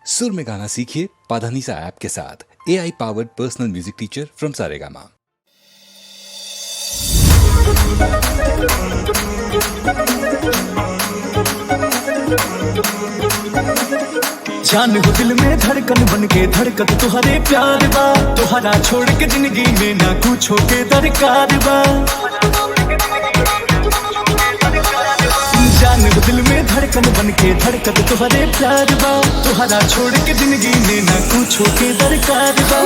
सुर में गाना सीखिए पाधानीसा ऐप के साथ। AI powered personal music teacher from Saregama. जान हो दिल में धड़कन बन के धड़कत तुहरे प्यार बा, तुहरा छोड़ के जिंदगी में ना कुछ के दरकार बा। जान हो दिल में धड़कन बन के धड़कत तुहरे प्यार बा, तुहरा छोड़ के जिंदगी में ना कुछ के दरकार बा।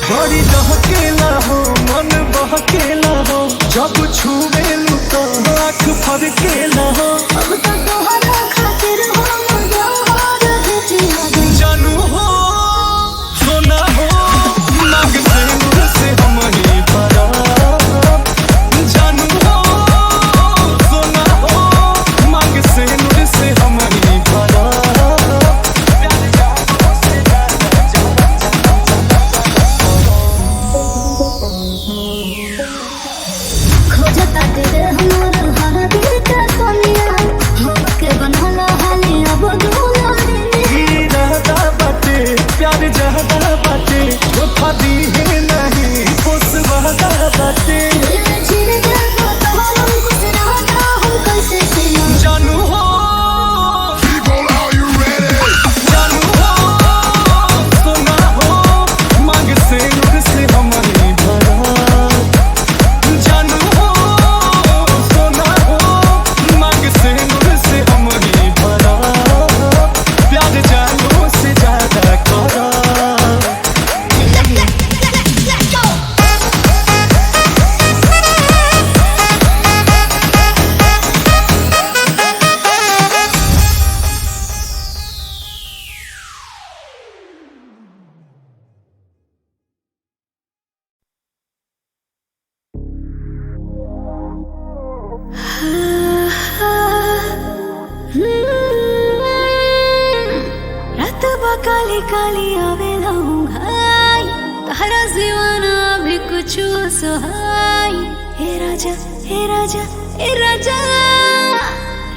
बड़ी दहकेला हो मन बहकेला हो, जब छूवे लू तो आँख फड़केला हो। अब तो तोहरा खातिर हम जानू हो सोना हो, नाग से हम ही भरा। जानू हो सोना हो, मांग से हम ही भरा। खोजता तेरे हमारा हर दिल का सोनिया, हमके बनला हाली अब दूल्हा रे। रहता बाटे प्यार जहदा बाटे, वफा दी है नहीं खुश वहदा बाटे। चिर जाता तो हम कुछ रहता हम कैसे सिया। जानू हो जानू हो सोना हो, मांग से हम ही भरा। जानू हो सोना हो, मांग से हम ही भरा। प्यार जानू से ज्यादा करा। Let's go. रात काली काली आवे लहंगाई, तारा जीवाना भी कुछ सहाय। हे राजा हे राजा हे राजा,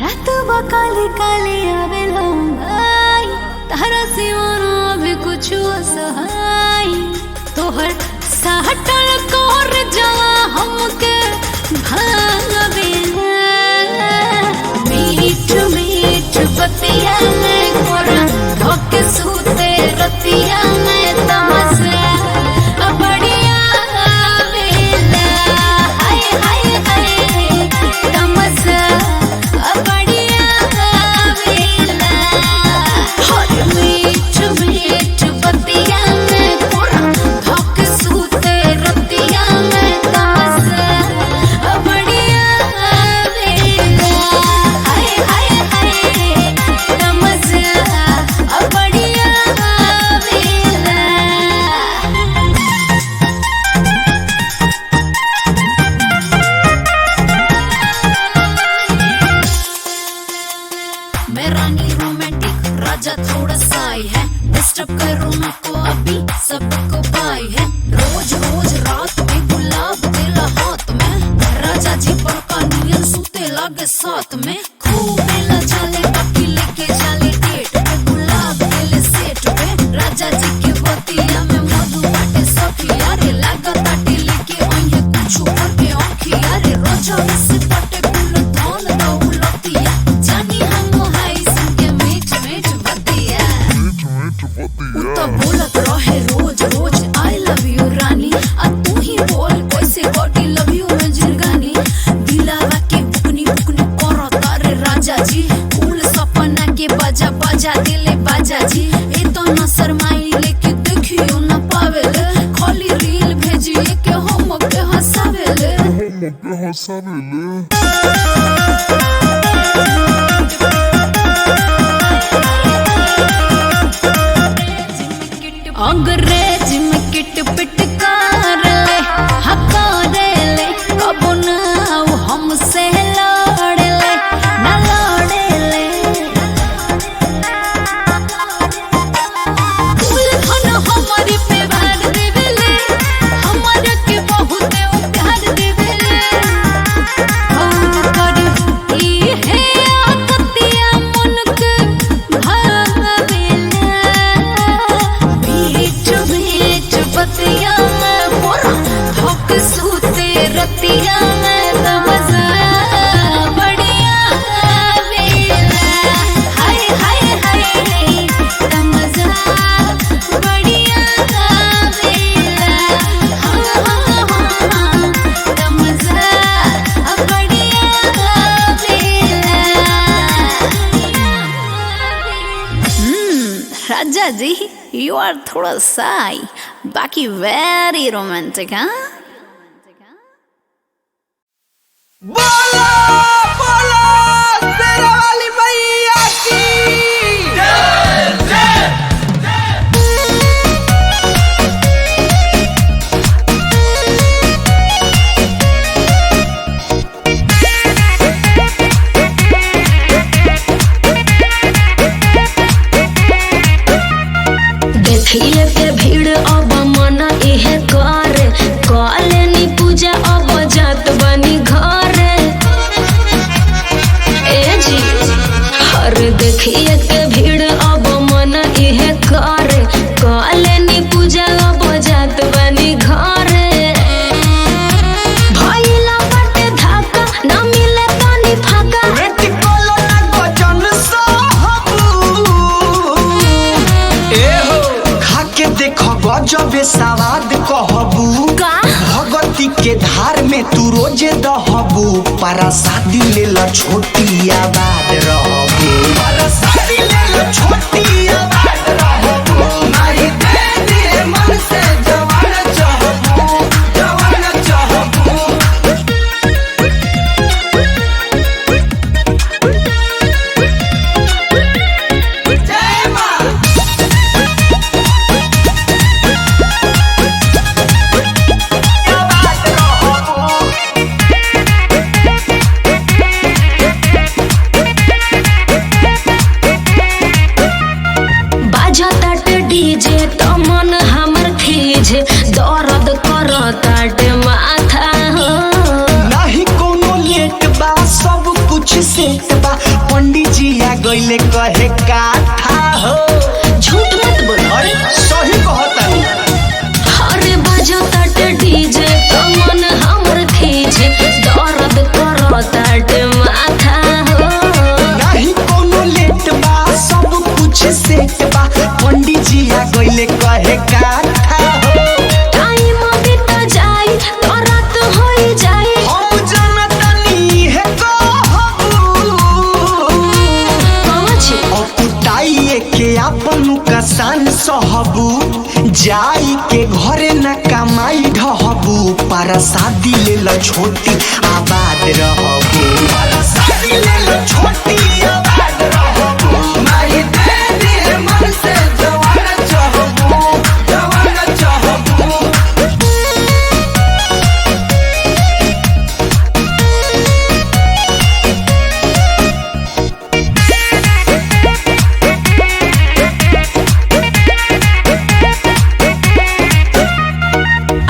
रात काली काली आवे लहंगाई, तारा जीवाना भी कुछ सहाय। तोहर साहटल कोर जवा हमके भांगवे। मीठ मीठ बतिया में कोरा धोके सूते रतिया में तमसे बढ़िया बेला। हाय हाय हाय तमसे बढ़िया बेला। हर मीठ मीठ बतिया में कोरा धोके सूते रतिया में तमसे बढ़िया बेला। हाय हाय हाय तमसे बढ़िया बेला। मैं रानी रोमांटिक, राजा थोड़ा साई है। डिस्टर्ब करो ना को अभी सबको पाई है। रोज रोज रात में गुलाब तेरा हाथ में, राजा जी पर का नियन सूते लागे साथ में। खूब बेला चाले बाकी लेके चाले डेट पे, गुलाब तेले सेट पे। राजा जी के बतिया में मधु बाटे सखी, अरे लागा ताटे लेके आइए कुछ करके आँखी। अरे रोजा से पटे कुल धन दौलतिया, जानी हम हाई सिंह के मीठ मीठ बतिया। उता बोलत रहे रोज रोज आई लव यू रानी, आ तू ही बोल कैसे गोटी लव यू में जिरगानी। दिलावा के बुकनी बुकनी करो तारे राजा जी, फूल सपना के बाजा बाजा दिले बाजा जी। ए तो न शर्माई लेके अंग्रेज में किट पिट कर ले हकार ले कब ना हमसे लड़ ले ना लड़े ले दुल्हन हमारी पे भार देवे ले हमारे के बहुत प्यार देवे ले और कर ई है आकतिया मन के भावेला बीच बीच बतिया में मोरा धोक सूते रतिया में तमजा बढ़िया आवेला हाय हाय हाय तमजा बढ़िया आवेला हाँ तमजा बढ़िया आवेला राजा जी यू आर थोड़ा साई बाकी वेरी रोमांटिक हाँ बोलो बोलो शेरा वाली मैया की देखिए के भीड़ अब मन इहे करे कॉलेनी पूजा अब जात बनी घरे ए जी हर देखिए के भीड़ अब मन इहे करे कॉलेनी पूजा अब जात बनी घरे भइला बाटे धाका ना मिले तनी फाका रेट कोलो ना गजन सहबू ए हो खाके देखो गजबे सवाद कहबू का भगवती के धार में तू रोजे दहबू परसादी ले लो छोटी आबाद रहबू परसादी ले लो छोटी आबाद रहबू मारी दे दे मन से जवान चाहबू जवान चाहबू जय मां बाजताटे डीजे त मन हमर खीजे दर्द करताटे माथा हो नहीं कोनो लेट बा सब कुछ सेट बा पंडित जी आ गइले कहे काथा हो झूठ मत बोल अरे सही कहतानी अरे बाजताटे डीजे त मन हमर खीजे दर्द करताटे माथा हो नहीं कोनो लेट बा सब कुछ सेट बा पंडित जी आ गइले कहे काथा हो टाइम बीत जाई तो रात होई जाई हम जनतनी है कहबू पहुंची अपुताइए के अपन कसान सहबू जाई के घरे न कमाई ढहबू परसादी ले लो छोटी आबाद रहबू परसादी ले लो छोटी आबाद रहबू माई दे दे मन से जवान चाहबू जवान चाहबू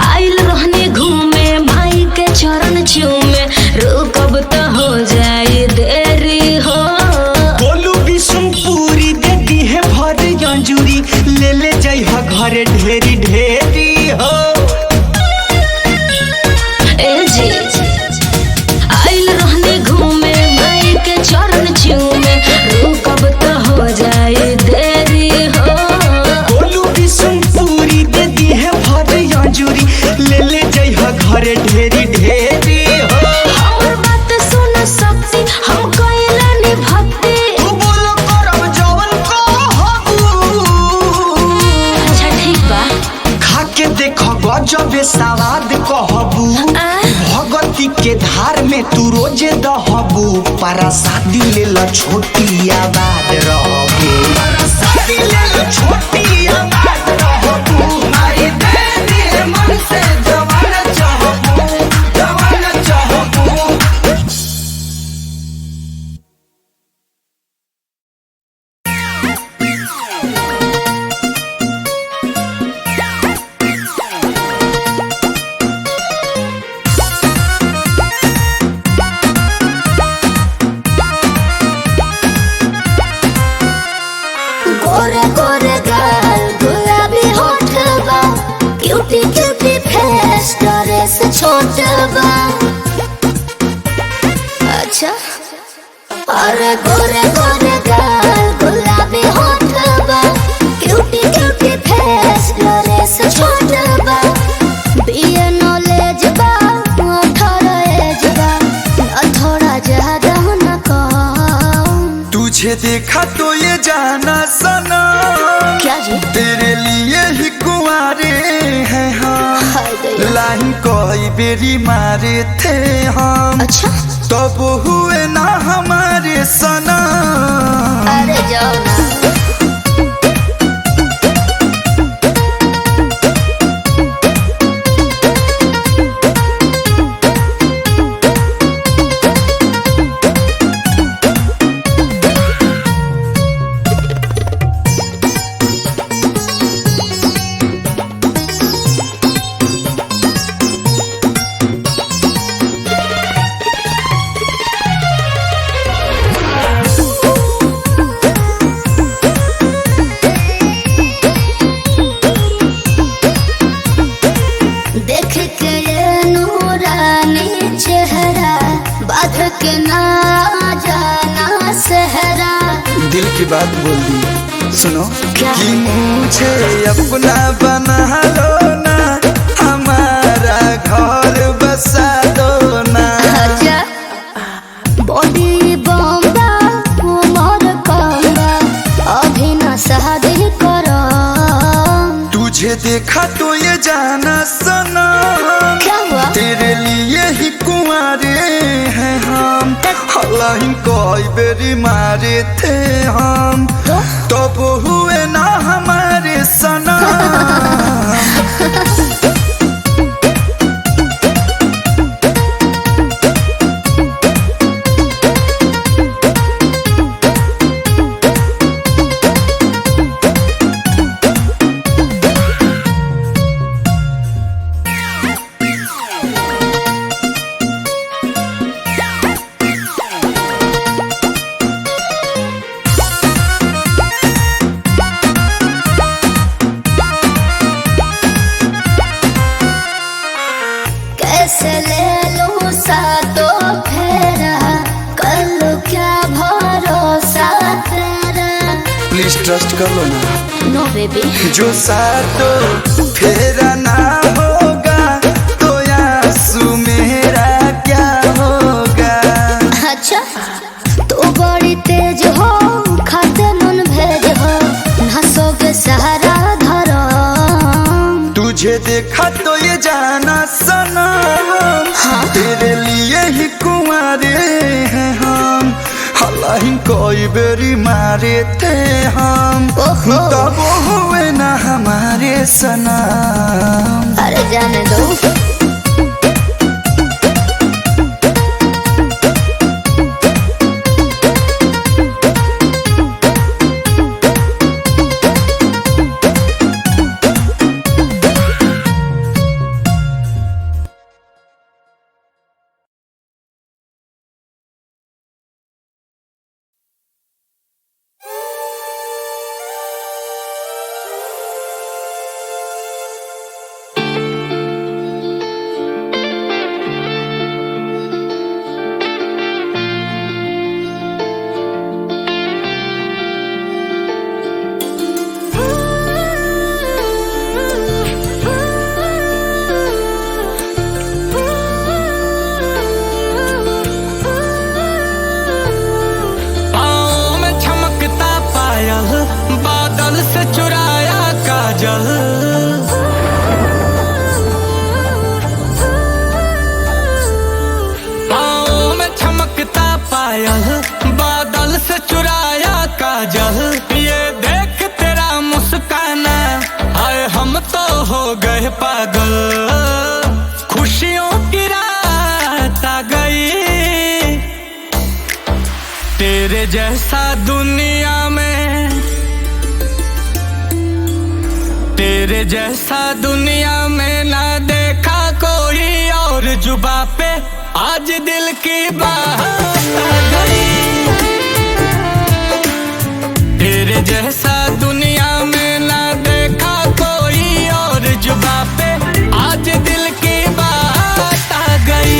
आइल रहने घूमे माई के चरण चूमे रुकब तो हो जाए देरी हो बोलू बिशुनपुरी दे दी है भर अंजूरी ले ले जाई ह घरे ढेरी ढेरी हो ए जी आइल रहने घूमे माई के चरण चूमे रुकब तो हो जाए देरी हो बोलू बिशुनपुरी दे दी है भर अंजूरी ले ले जाई ह घरे ढेरी ढेरी हो हमर बात सुन सकती हम कइलानी भक्ति तू बोलो करब जवन कहबू अच्छा ठीक बा खा के देख गजबे सवाद कहबू भगती के धार में तू रोजे दहबू परसादी ले ल छोटी आबाद रहबू परसादी ले ल छोटी आबाद रहबू मारी दे दिए मन से जवान चाहबू जवान चाहबू। गोरे गोरे गाल गुलाबी होठ बा क्यूटी क्यूटी फेस डरे से छोट बा। अच्छा अरे गोरे गोरे गाल गुलाबी होठ बा क्यूटी क्यूटी फेस डरे से छोट बा। बीए नॉलेज बा 18 एज बा न थोड़ा ज्यादा न कम। तुझे देखा तो ये जाना सना क्या जी? तेरे लिए ही कुंवारे हैं हम हाय गया। लाइन कोई बेरी मारे थे हम अच्छा तब हुए ना हमारे सना। अरे जाओ ना। देख के ये नूरानी चेहरा बाध के ना जाना सहरा। दिल की बात बोल दी सुनो क्या? कि मुझे अपना बना लो ना हमारा घर बसा दो ना। अच्छा बॉडी बम्बा उमर कम्बा अभी ना शादी करो। तुझे देखा तो ये जाना सना क्या हुआ? तेरे लिए ही कुंवारे हैं हम हालांकि कोई बेरी मारे थे हम तब हुए ना हमारे सना। कैसे ले लूं सातो फेरा कर लूं क्या भरोसा तेरा। प्लीज ट्रस्ट कर लो ना नो बेबी जो सातो फेरा ना होगा तो आंसू मेरा क्या होगा। अच्छा तू बड़ी तेज हो खाते मन भेज हो हंसोगे सहारा धरो। तुझे देखा तो ये जाना सना तेरे लिए ही कुंवारे हैं हम हालांकि कोई बेरी मारे थे हम तब हुए ना हमारे सना। अरे जाने दो। हो गए पागल, खुशियों की रात आ गई। तेरे जैसा दुनिया में, तेरे जैसा दुनिया में ना देखा कोई और। जुबां पे आज दिल की बात आ गई। तेरे जैसा दुनिया में ना देखा कोई और। जुबां पे आज दिल की बात आ गई।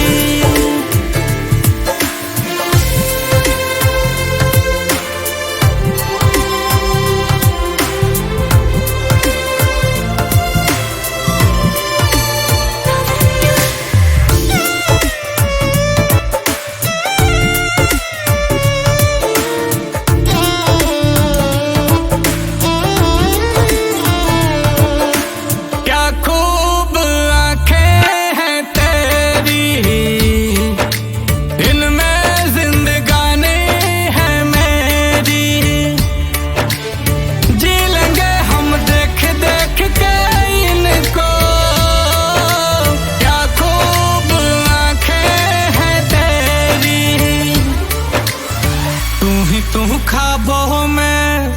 तू ख्वाबों में,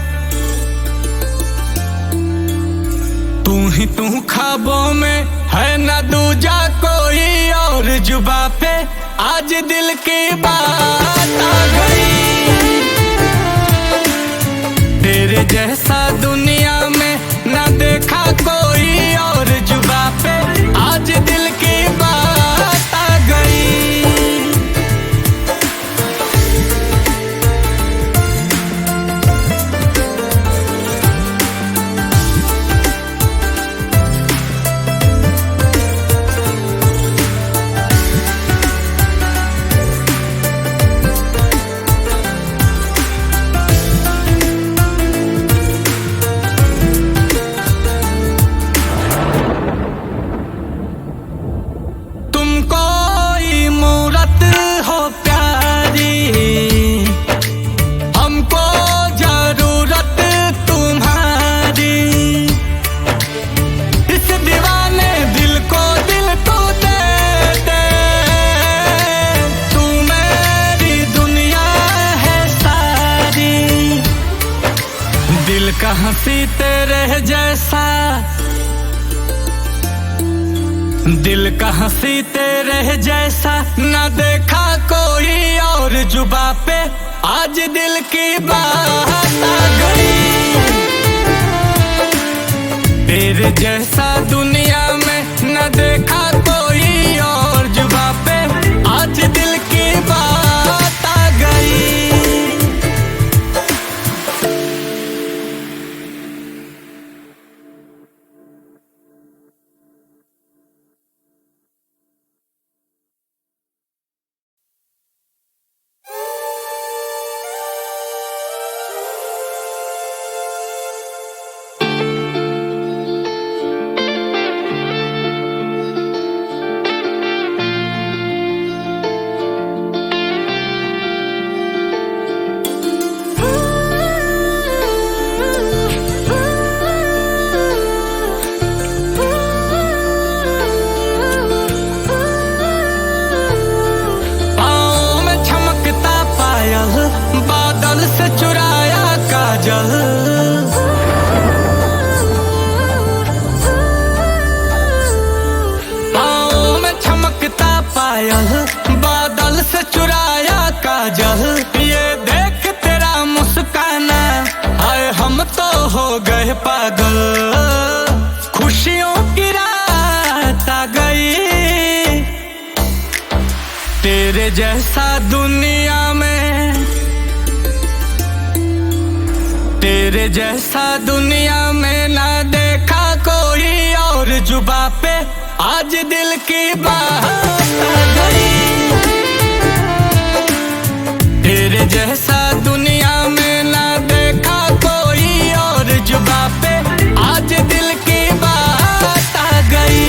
तू ही तू ख्वाबों में है ना दूजा कोई और। जुबां पे आज दिल की बात आ गई। तेरे जैसा दुनिया में ना देखा कोई और। जुबां पे आज दिल की बात आ गई। दिल का हंसी तेरे जैसा, दिल का हंसी तेरे जैसा ना देखा कोई और। जुबां पे आज दिल की बात आ गई। तेरे जैसा दुनिया में ना देखा कोई और। जुबां पे आज दिल की बात आ गई। बादल से चुराया काजल, पाँव में चमकता पायल। बादल से चुराया काजल, ये देख तेरा मुस्काना हाय हम तो हो गए पागल। खुशियों की रात आ गई। तेरे जैसा दुनिया में, तेरे जैसा दुनिया में ना देखा कोई और। जुबां पे आज दिल की बात आ गई। तेरे जैसा दुनिया में ना देखा कोई और। जुबां पे आज दिल की बात आ गई।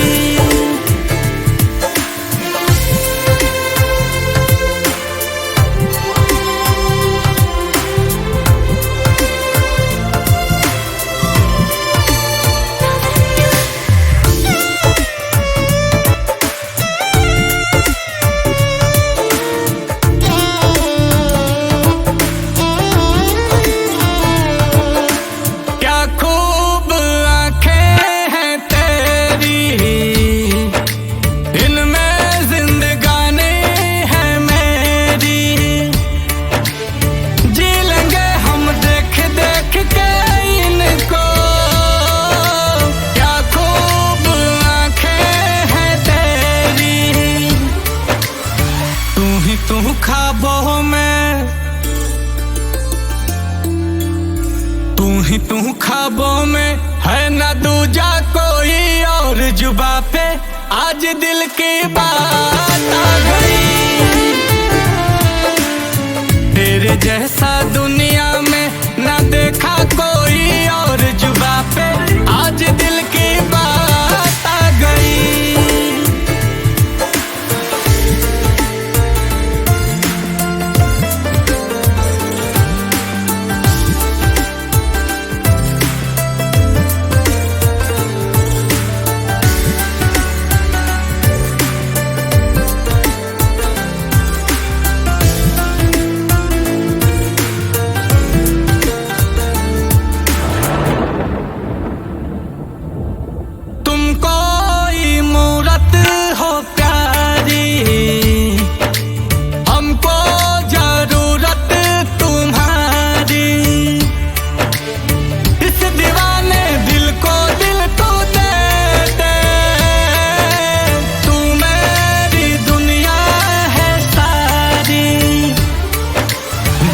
आज दिल की बात आ गई। तेरे जैसा दुनिया में ना देखा कोई और जुबा पे आज दिल की बात आ गई।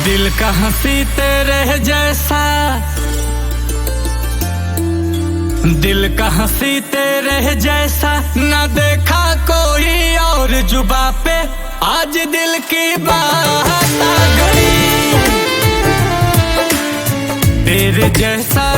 दिल का हंसी तेरे जैसा, दिल का हंसी तेरे जैसा ना देखा कोई और जुबा पे आज दिल की बात आ गई। तेरे जैसा